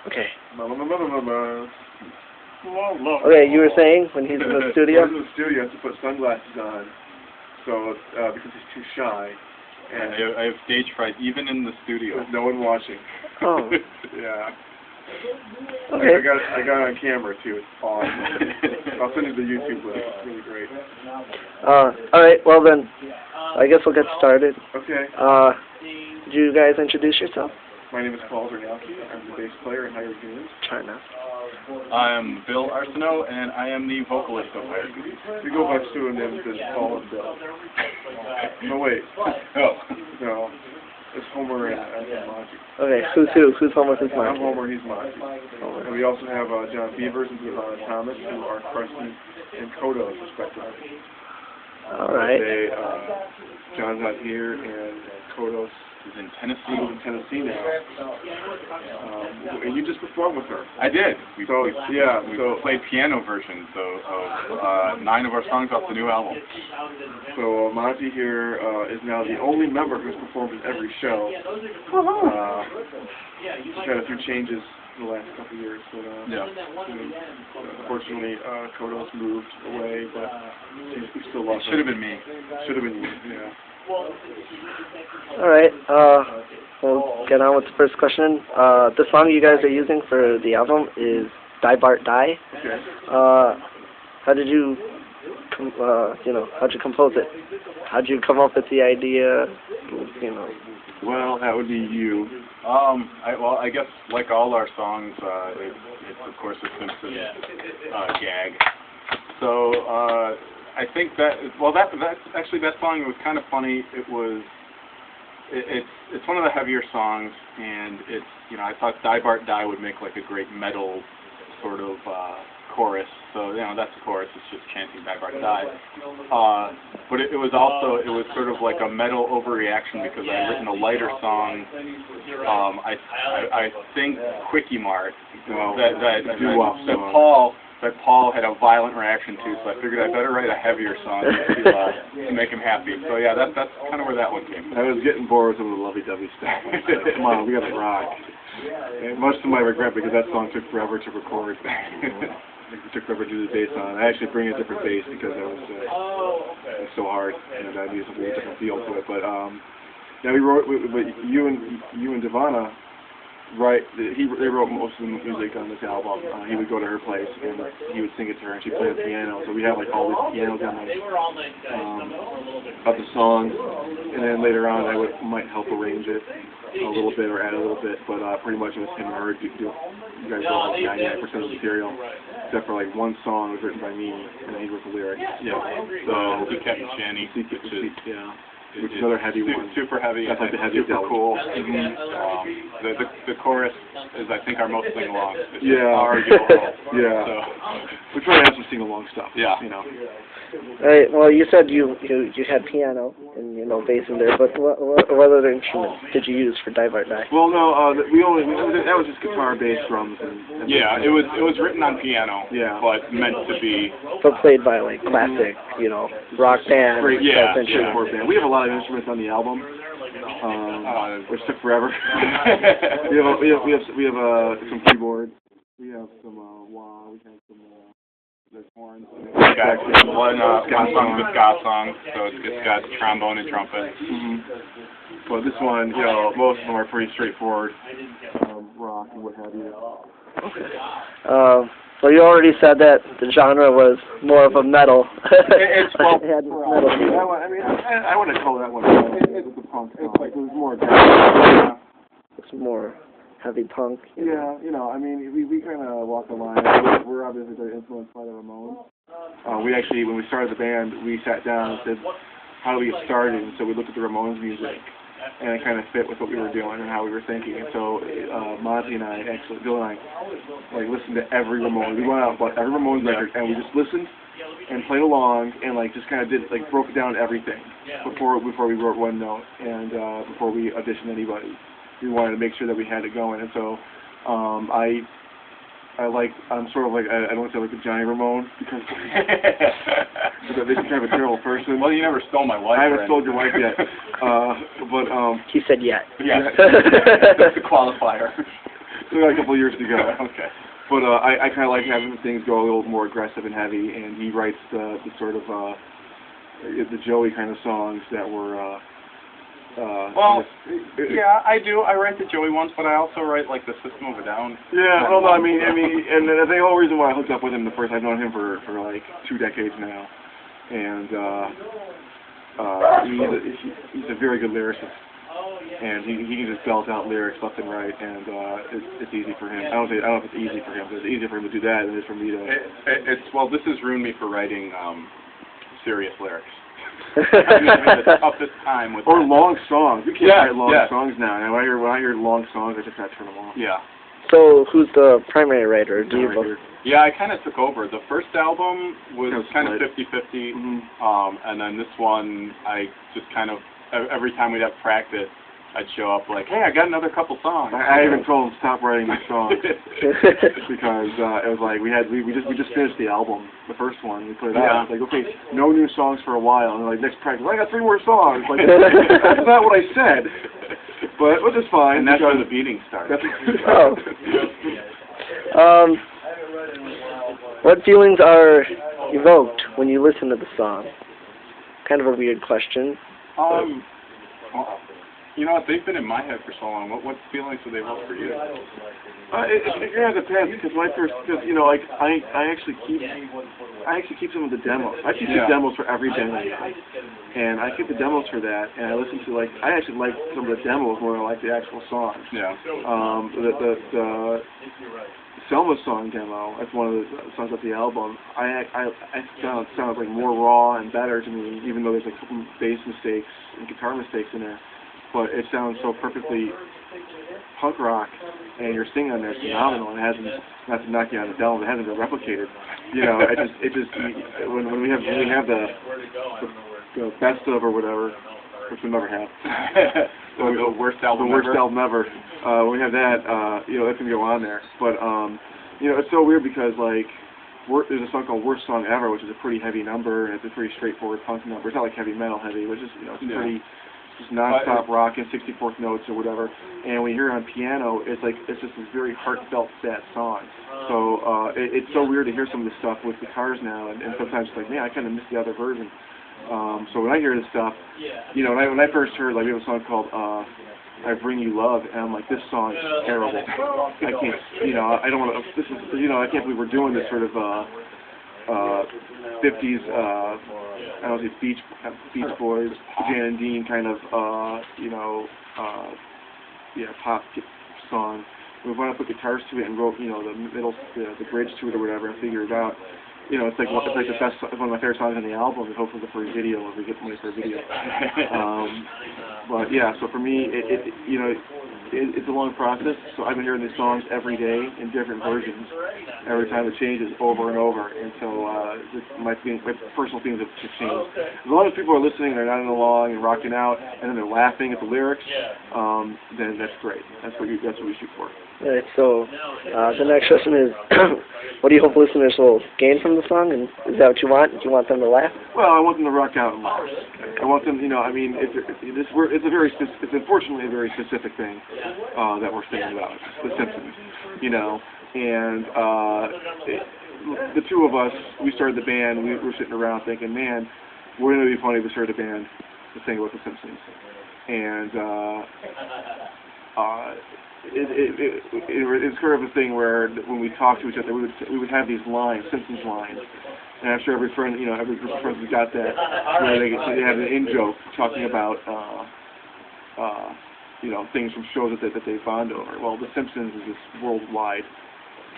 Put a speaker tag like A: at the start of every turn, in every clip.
A: Okay.
B: Okay,
A: Okay, you were saying when he's in the studio?
B: When he's in the studio, he has to put sunglasses on, so because he's too shy. And
C: I have stage fright even in the studio.
B: There's no one watching.
A: Oh.
B: Yeah.
A: Okay.
B: I got it on camera too. It's awesome. I'll send you the YouTube link. It's really great.
A: Alright, well then, I guess we'll get started.
B: Okay.
A: Do you guys introduce yourself?
B: My name is Paul Zernowski. I'm the bass player in Hired Goons.
A: China.
C: I'm Bill Arsenault, and I am the vocalist of Hired Goons.
B: We go by pseudonyms as Paul and Bill. No, wait.
C: Oh.
B: No. It's Homer and Monty.
A: Okay, who's who? Who's Homer, who's Monty?
B: I'm Homer, he's Monty.
A: Homer.
B: And we also have John Beavers and Thomas, who are Preston and Kodos, respectively.
A: Alright.
B: John's not here, and Kodos
C: Is in Tennessee.
B: is in Tennessee now. And you just performed with her.
C: I did. We
B: played
C: played piano versions of 9 of our songs off the new album.
B: So Monty here is now the only member who's performed in every show. He's had a few changes in the last couple of years, but unfortunately Kodos moved away, but we still love her.
C: Should have been me.
B: Should have been you, yeah.
A: Alright, we'll get on with the first question. The song you guys are using for the album is Die Bart Die.
B: Okay.
A: How did you, how'd you compose it? How'd you come up with the idea,
B: Well, that would be you.
C: I guess like all our songs, it's of course a Simpsons gag. So I think that that song was kind of funny. It's one of the heavier songs, and it's I thought Die Bart Die would make like a great metal sort of chorus. So that's the chorus. It's just chanting Die Bart Die. But it was sort of like a metal overreaction because I had written a lighter song. I think Quickie Mart that Paul had a violent reaction to, so I figured I better write a heavier song to make him happy. So yeah, that's kind of where that one came from.
B: I was getting bored with some of the lovey-dovey stuff. I said, come on, we gotta rock. And much to my regret, because that song took forever to record. It took forever to do the bass on. I actually bring a different bass because it was so hard, and I needed a whole different feel to it. But we wrote, but you and Devana. Right, they wrote most of the music on this album. He would go to her place and he would sing it to her, and she'd play the piano. So we have like all these piano demos of the songs, and then later on I might help arrange it a little bit or add a little bit. But pretty much it was him and her. You guys wrote like 99% of the material, except for like one song was written by me, and then he wrote the lyrics.
C: Yeah. So Secret Shanty,
B: which is another heavy one.
C: Super heavy.
B: That's like the heaviest
C: super
B: album.
C: Cool. The chorus is, I think, our most sing-along.
B: Yeah. Yeah.
C: So.
B: We try to have some sing-along stuff.
C: Yeah.
A: Alright, well you said you had piano and bass in there, but what other instruments did you use for Die Bart Die?
B: Well, no, that was just guitar, bass, drums, and
C: yeah, it was written on piano, but meant to be.
A: But played by like classic, rock band.
B: Band. We have a lot of instruments on the album, which took forever. we have some keyboard. We have some wah. We have some there's horns.
C: We got one song, the ska song, so it's got trombone and trumpet.
B: But this one, most of them are pretty straightforward, rock and what have you.
A: Okay. Well, you already said that the genre was more of a metal.
C: It's
A: metal.
B: I wouldn't call that one. It's a punk. It was more aggressive.
A: It's more heavy punk.
B: Yeah, we kind of walk the line. We're obviously very influenced by the Ramones. We actually, when we started the band, we sat down and said, how do we get started? And so we looked at the Ramones music, and it kind of fit with what we were doing and how we were thinking. And so Monty and I, Bill and I, listened to every Ramones. We went out and bought every Ramones record, and we just listened and played along and just kind of broke down everything before we wrote one note and before we auditioned anybody. We wanted to make sure that we had it going, and so I'm sort of like, I don't want to say like a Johnny Ramone because he's kind of a terrible person.
C: Well, you never stole my wife.
B: I haven't stole your wife yet, but
A: he said yet.
C: Yes, that's the qualifier.
B: we got a couple of years to go.
C: Okay.
B: But I kind of like having things go a little more aggressive and heavy, and he writes the sort of the Joey kind of songs that were.
C: Well, yeah, I do. I write the Joey ones, but I also write like the System of a Down.
B: Yeah, well, no, I mean, and the whole reason why I hooked up with him the first, I've known him for like 2 decades now, and he's a very good lyricist, and he can just belt out lyrics left and right, and it's easy for him. I don't know if it's easy for him, but it's easier for him to do that than it is for me to.
C: Well, this has ruined me for writing serious lyrics. The toughest time with
B: or
C: that.
B: long songs. You can't write long
C: yeah.
B: songs now. And when I hear long songs, I just got to turn them off.
C: Yeah.
A: So, who's the primary writer? Do you
B: Right
A: both?
B: here.
C: Yeah, I kind of took over. The first album was kind of 50-50, and then this one, I just kind of, every time we'd have practice, I'd show up like, hey, I got another couple songs.
B: I even told him stop writing these songs because it was like we just finished the album, the first one. We put it out. It's like, okay, no new songs for a while, and like next practice, I got 3 more songs. Like that's not what I said, but which is fine.
C: And that's when the beating started.
A: What feelings are evoked when you listen to the song? Kind of a weird question.
C: Well, you know what? They've been in my head for so long. What feelings do they evoke for you?
B: It depends because you know, like I actually keep some of the demos. I keep the demos for every band I have, and I keep the demos for that. And I listen to I actually like some of the demos more than I like the actual songs.
C: Yeah.
B: The Selma song demo, that's one of the songs off the album. I sounds like more raw and better to me, even though there's a couple bass mistakes and guitar mistakes in there. But it sounds so perfectly punk rock, and your singing on there is phenomenal. It hasn't, not to knock you on the dome, it hasn't been replicated. You know, when we have the best of or whatever, which we never have.
C: the worst album
B: ever. When we have that, you know, that can go on there. But you know, it's so weird because like there's a song called "Worst Song Ever," which is a pretty heavy number, and it's a pretty straightforward punk number. It's not like heavy metal heavy, but just, you know, it's pretty just non-stop rock and 64th notes or whatever. And when you hear it on piano, it's just this very heartfelt, sad song. So it's so weird to hear some of this stuff with guitars now, and sometimes it's like, man, I kind of miss the other version. So when I hear this stuff, you know, when I first heard, like, we have a song called "I Bring You Love," and I'm like, this song is terrible. I can't, you know, I don't want to. This is, you know, I can't believe we're doing this sort of 50s, I don't know, Beach Boys, Jan and Dean kind of, you know, pop song. We want to put guitars to it and wrote, you know, the bridge to it or whatever, and figure it out. You know, it's like the best, one of my favorite songs on the album, and hopefully for a video, if we get money for a video. But yeah, so for me, you know, it's a long process. So I've been hearing these songs every day in different versions. Every time it changes over and over, and so my personal feelings have changed. As long as people are listening, they're nodding along and rocking out, and then they're laughing at the lyrics, then that's great. That's what we shoot for.
A: All right, so the next question is, what do you hope listeners will gain from the song, and is that what you want? Do you want them to laugh?
B: Well, I want them to rock out and laugh. I want them, you know, I mean, it's unfortunately a very specific thing that we're singing about, The Simpsons, you know, and the two of us, we started the band, we were sitting around thinking, man, wouldn't it be funny if we started a band to sing about The Simpsons? And it's sort of a thing where when we talk to each other, we would have these lines, Simpsons lines, and I'm sure every friend, you know, every group of friends has got that, where they have an in-joke talking about, you know, things from shows that they bond over. Well, The Simpsons is this worldwide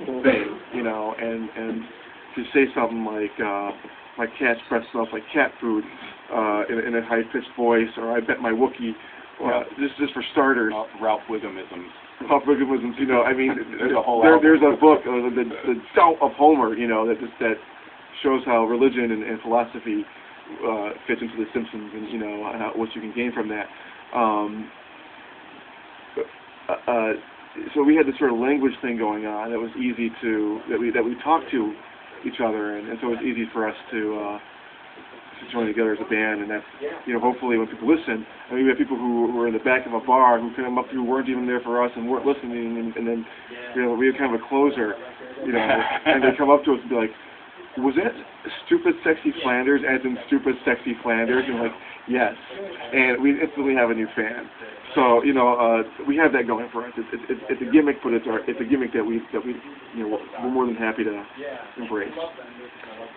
B: thing, you know, and to say something like my cat's breath smells like cat food in a high-pitched voice, or I bet my Wookiee. Just for starters.
C: Ralph Wiggum-isms.
B: Ralph Wiggum-isms, you know, I mean,
C: there's a whole
B: there's a book, the Doubt of Homer, you know, that shows how religion and philosophy fits into The Simpsons, and, you know, what you can gain from that. So we had this sort of language thing going on that was easy that we talked to each other, and so it was easy for us to join together as a band, and that's, you know, hopefully when people listen, I mean, we have people who were in the back of a bar who come up who weren't even there for us and weren't listening, and then, you know, we had kind of a closer, you know, and they come up to us and be like, was it Stupid Sexy Flanders, as in Stupid Sexy Flanders? And like, yes. And we instantly have a new fan. So, you know, we have that going for us. It's a gimmick, but it's a gimmick that we you know, we're more than happy to embrace.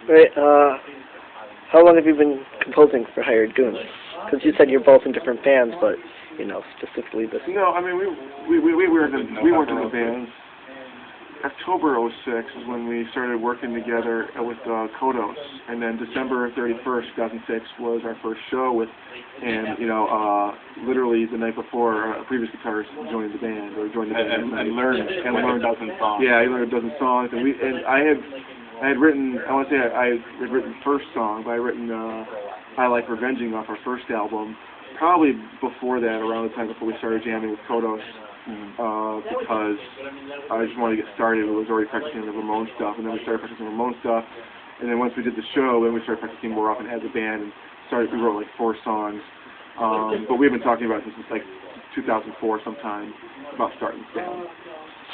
A: Right. How long have you been composing for Hired Goons? Because you said you're both in different bands, but you know, specifically this.
B: No, I mean we weren't in the bands. October '06 is when we started working together with Kodos, and then December 31st, 2006 was our first show with, and you know, literally the night before, a previous guitarist joined the band
C: and learned a dozen songs.
B: Yeah, he learned a dozen songs, and I had written, I want to say I had written first song, but I had written I Like Revenging off our first album, probably before that, around the time before we started jamming with Kodos. Because I just wanted to get started. I was already practicing the Ramon stuff, and then we started practicing Ramon stuff, and then once we did the show, then we started practicing more often as a band, and we wrote like 4 songs, but we've been talking about it since like 2004 sometime, about starting this band.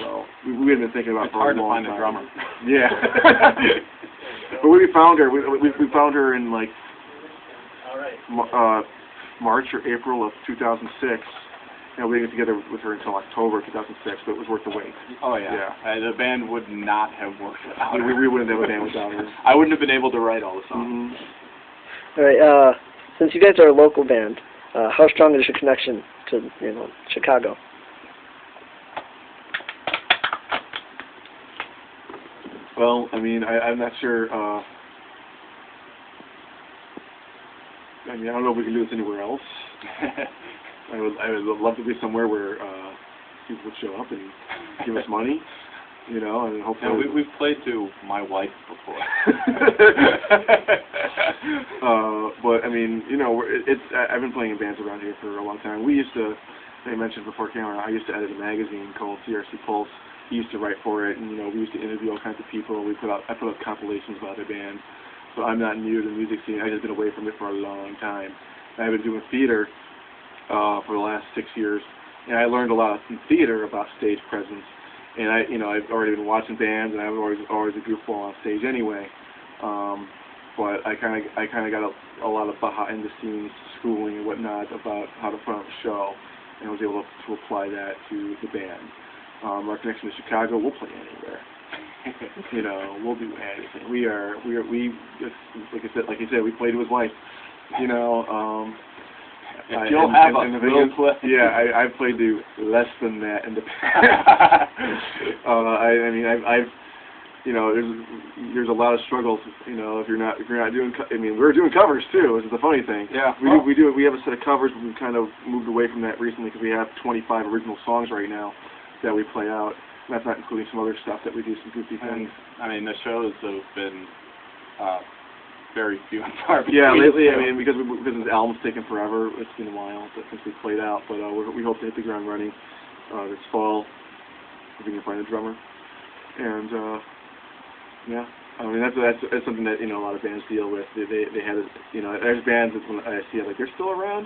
B: So we had been thinking about it for a long time.
C: It's hard to find a drummer.
B: Yeah. But we found her. We found her in like March or April of 2006. You know, we didn't get together with her until October 2006, but it was worth the wait.
C: Oh, yeah. The band would not have worked without her.
B: We wouldn't have a band without her.
C: I wouldn't have been able to write all the songs.
A: All right. Since you guys are a local band, how strong is your connection to, you know, Chicago?
B: Well, I mean, I'm not sure. I mean, I don't know if we can do this anywhere else. I would love to be somewhere where people would show up and give us money, you know, and hopefully.
C: Yeah, we've played to my wife before.
B: But I mean, you know, I've been playing in bands around here for a long time. We used to, I mentioned before camera, I used to edit a magazine called CRC Pulse. He used to write for it, and you know, we used to interview all kinds of people. I put out compilations about their bands. So I'm not new to the music scene. I've just been away from it for a long time. I've been doing theater for the last 6 years, and I learned a lot in theater about stage presence. And I've already been watching bands, and I was always a goofball on stage anyway. But I kind of got a lot of behind the scenes schooling and whatnot about how to put on a show, and I was able to apply that to the band. Our connection to Chicago, we'll play anywhere. You know, we'll do anything. We just, like you said, we played to his wife. You know,
C: you'll have a little clip.
B: Yeah, I've played to less than that in the past. I mean, I've you know, there's a lot of struggles. You know, if you're not doing, I mean, we're doing covers too, which is the funny thing.
C: Yeah.
B: We have a set of covers, but we've kind of moved away from that recently because we have 25 original songs right now that we play out. That's not including some other stuff that we do, some goofy things.
C: I mean, the shows have been very few and far between.
B: Yeah, lately, I mean, because this album's taken forever, it's been a while since we played out, but we hope to hit the ground running this fall, if we can find a drummer. And, yeah, I mean, that's something that, you know, a lot of bands deal with. They had, you know, there's bands that when I see it, like, they're still around,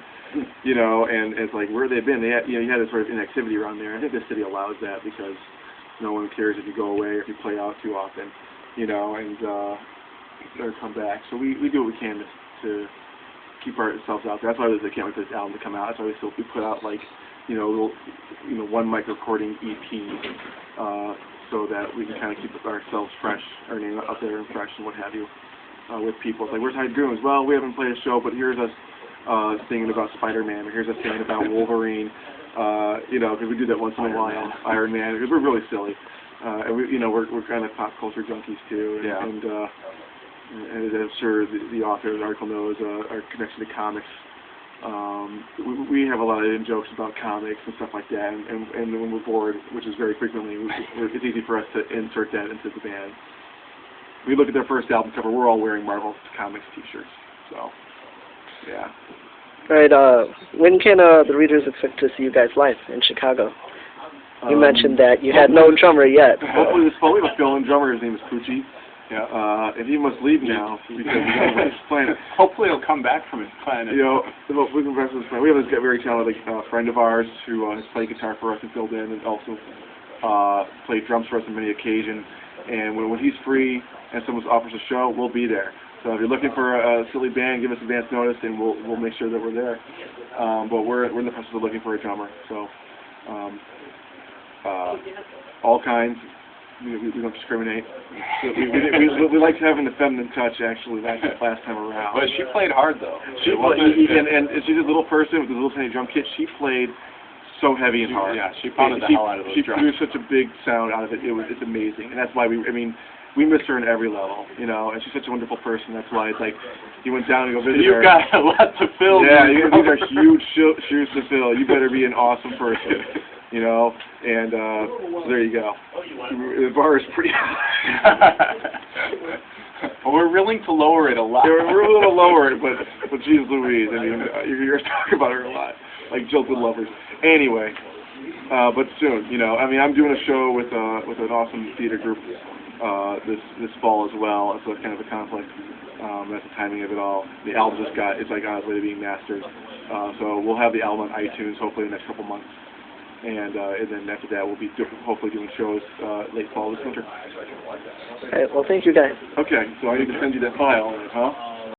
B: you know, and it's like, where have they been? They had, you know, you had this sort of inactivity around there. I think the city allows that because no one cares if you go away or if you play out too often, you know, and or come back. So we do what we can to keep ourselves out there. That's why I can't wait for this album to come out. That's why we put out like, you know, one mic recording EP, so that we can kind of keep ourselves fresh, our name out there and fresh and what have you, with people. It's like, where's Hired Goons? Well, we haven't played a show, but here's us singing about Spider-Man, or here's us singing about Wolverine. You know, because we do that once in a while, Iron Man, because we're really silly. And we, you know, we're kind of pop culture junkies too. And,
C: yeah.
B: And as I'm sure the author of the article knows, our connection to comics. We have a lot of in-jokes about comics and stuff like that. And when we're bored, which is very frequently, it's easy for us to insert that into the band. We look at their first album cover, we're all wearing Marvel Comics t-shirts. So, yeah.
A: All right, when can the readers expect to see you guys live in Chicago? You mentioned that you had no drummer yet.
B: Hopefully this fall. We have a fill-in drummer. His name is Poochie.
C: Yeah.
B: And he must leave now because he's playing.
C: Hopefully he'll come back from his planet.
B: You know, we can back from his planet. We have this very talented friend of ours who has played guitar for us and filled in, and also played drums for us on many occasions. And when he's free and someone offers a show, we'll be there. So if you're looking for a silly band, give us advance notice, and we'll make sure that we're there. But we're in the process of looking for a drummer. So all kinds. We don't discriminate. We like to have an feminine touch, actually, last time around.
C: But she played hard, though.
B: She played, and she's a little person with a little tiny drum kit. She played so heavy and hard.
C: Yeah, she pounded the hell out of those drums.
B: She produced such a big sound out of it. It's amazing, and that's why we miss her in every level, you know. And she's such a wonderful person. That's why it's like you went down to go visit her.
C: You've got a lot to fill.
B: Yeah, these are huge shoes to fill. You better be an awesome person. You know, and so there you go. The bar is pretty high.
C: Well, we're willing to lower it a lot.
B: Yeah, we're willing to lower it, but geez Louise, I mean, you're talking about her a lot, like jilted lovers. Anyway, but soon, you know, I mean, I'm doing a show with an awesome theater group this fall as well. So it's kind of a conflict. That's the timing of it all. The album it's like on its way to being mastered. So we'll have the album on iTunes hopefully in the next couple months. And then after that, we'll be hopefully doing shows late fall this winter.
A: All right, well, thank you, guys.
B: Okay, so I need to send you that file, huh?